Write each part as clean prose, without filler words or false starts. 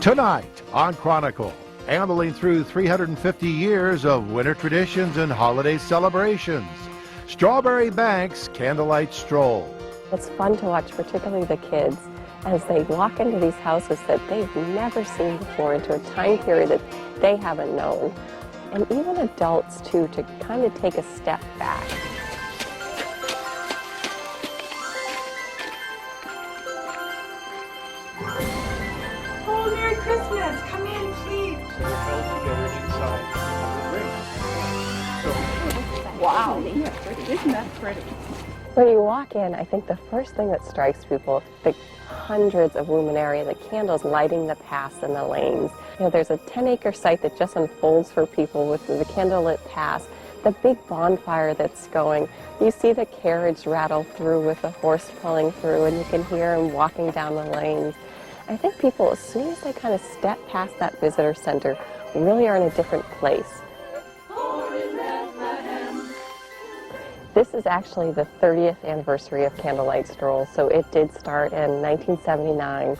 Tonight on Chronicle, ambling through 350 years of winter traditions and holiday celebrations. Strawbery Banke's Candlelight Stroll. It's fun to watch, particularly the kids, as they walk into these houses that they've never seen before, into a time period that they haven't known. And even adults, too, to kind of take a step back. Oh, Merry Christmas! Come in, please. So we're held together inside of a ring. Wow, isn't that pretty? When you walk in, I think the first thing that strikes people, the hundreds of luminaria, the candles lighting the paths and the lanes. You know, there's a 10-acre site that just unfolds for people with the candlelit paths, the big bonfire that's going. You see the carriage rattle through with the horse pulling through, and you can hear him walking down the lanes. I think people, as soon as they kind of step past that visitor center, really are in a different place. This is actually the 30th anniversary of Candlelight Stroll, so it did start in 1979.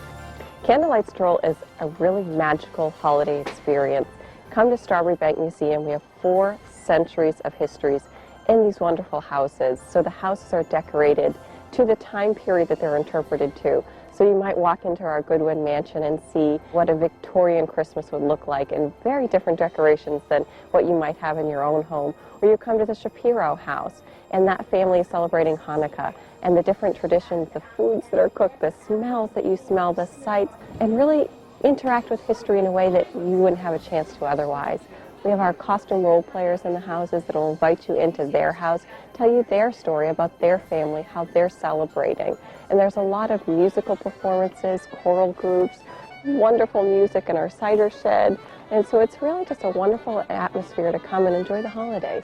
Candlelight Stroll is a really magical holiday experience. Come to Strawbery Banke Museum. We have 4 centuries of histories in these wonderful houses. So the houses are decorated to the time period that they're interpreted to. So you might walk into our Goodwin mansion and see what a Victorian Christmas would look like in very different decorations than what you might have in your own home. Or you come to the Shapiro house, and that family is celebrating Hanukkah, and the different traditions, the foods that are cooked, the smells that you smell, the sights, and really interact with history in a way that you wouldn't have a chance to otherwise. We have our costume role players in the houses that will invite you into their house, tell you their story about their family, how they're celebrating. And there's a lot of musical performances, choral groups, wonderful music in our cider shed. And so it's really just a wonderful atmosphere to come and enjoy the holidays.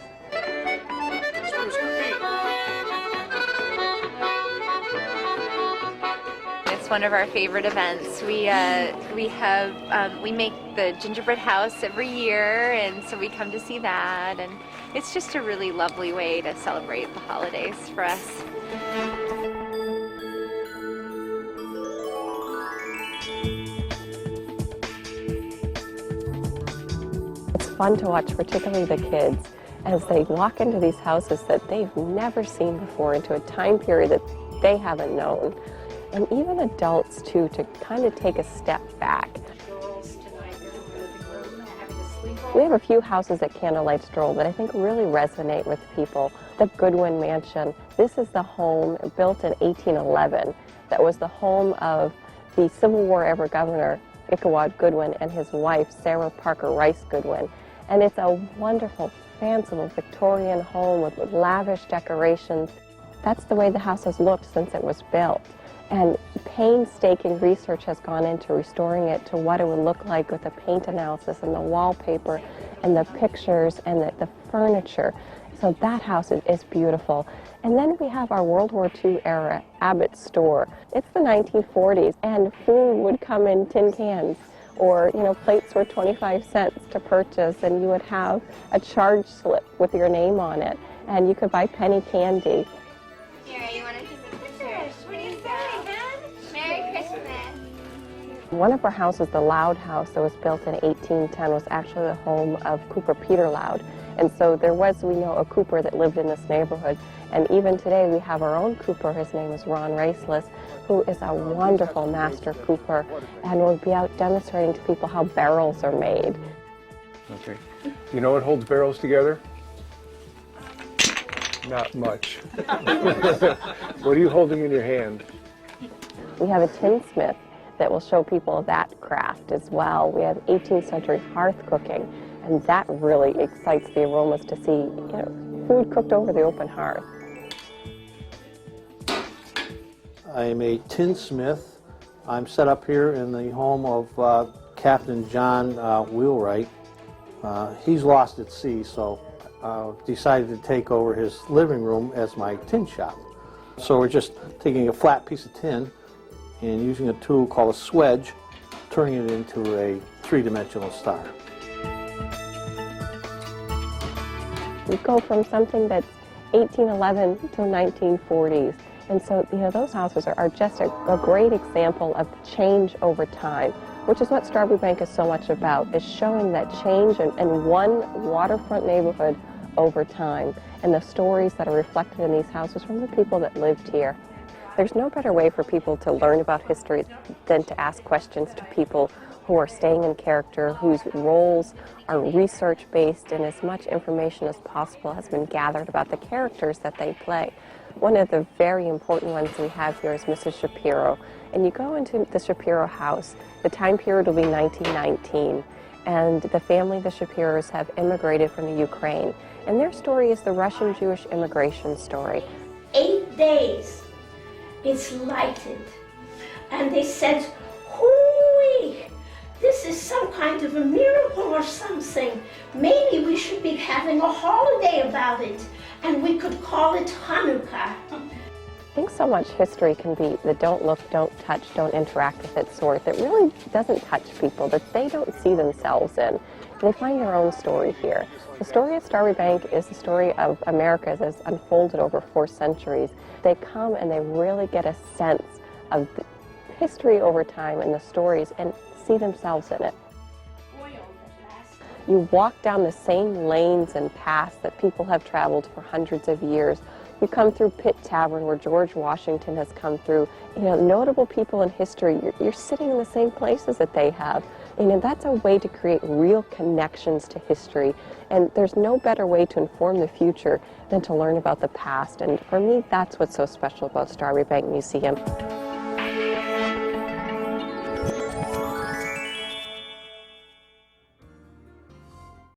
It's one of our favorite events. We make the gingerbread house every year, and so we come to see that, and it's just a really lovely way to celebrate the holidays for us. It's fun to watch, particularly the kids, as they walk into these houses that they've never seen before, into a time period that they haven't known. And even adults, too, to kind of take a step back. We have a few houses at Candlelight Stroll that I think really resonate with people. The Goodwin Mansion. This is the home built in 1811 that was the home of the Civil War-era governor, Ichabod Goodwin, and his wife, Sarah Parker Rice Goodwin. And it's a wonderful, fanciful Victorian home with lavish decorations. That's the way the house has looked since it was built. And painstaking research has gone into restoring it to what it would look like with the paint analysis and the wallpaper and the pictures and the furniture. So that house is beautiful. And then we have our World War II era Abbott store. It's the 1940s, and food would come in tin cans, or plates were 25 cents to purchase, and you would have a charge slip with your name on it, and you could buy penny candy. Here, you want to take pictures? What do you say, man? Merry Christmas. One of our houses, the Loud House, that was built in 1810, was actually the home of Cooper Peter Loud. And so there was, we know, a Cooper that lived in this neighborhood. And even today we have our own Cooper. His name is Ron Raceless, who is a wonderful master Cooper and will be out demonstrating to people how barrels are made. Okay. You know what holds barrels together? Not much. What are you holding in your hand? We have a tinsmith that will show people that craft as well. We have 18th century hearth cooking, and that really excites the aromas to see food cooked over the open hearth. I am a tinsmith. I'm set up here in the home of Captain John Wheelwright. He's lost at sea, so decided to take over his living room as my tin shop. So we're just taking a flat piece of tin and using a tool called a swedge, turning it into a 3-dimensional star. We go from something that's 1811 to 1940s. And so, those houses are just a great example of change over time. which is what Strawbery Banke is so much about, is showing that change in one waterfront neighborhood over time, and the stories that are reflected in these houses from the people that lived here. There's no better way for people to learn about history than to ask questions to people who are staying in character, whose roles are research-based, and as much information as possible has been gathered about the characters that they play. One of the very important ones we have here is Mrs. Shapiro. And you go into the Shapiro house, the time period will be 1919, and the family, the Shapiros, have immigrated from the Ukraine. And their story is the Russian Jewish immigration story. 8 days it's lighted. And they said, hooey, this is some kind of a miracle or something. Maybe we should be having a holiday about it, and we could call it Hanukkah. I think so much history can be the don't look, don't touch, don't interact with it sort that really doesn't touch people, that they don't see themselves in. They find their own story here. The story of Strawbery Banke is the story of America as it's unfolded over 4 centuries. They come and they really get a sense of the history over time and the stories and see themselves in it. You walk down the same lanes and paths that people have traveled for hundreds of years. You come through Pitt Tavern, where George Washington has come through. You know, notable people in history, you're sitting in the same places that they have. You know, that's a way to create real connections to history. And there's no better way to inform the future than to learn about the past. And for me, that's what's so special about Strawbery Banke Museum.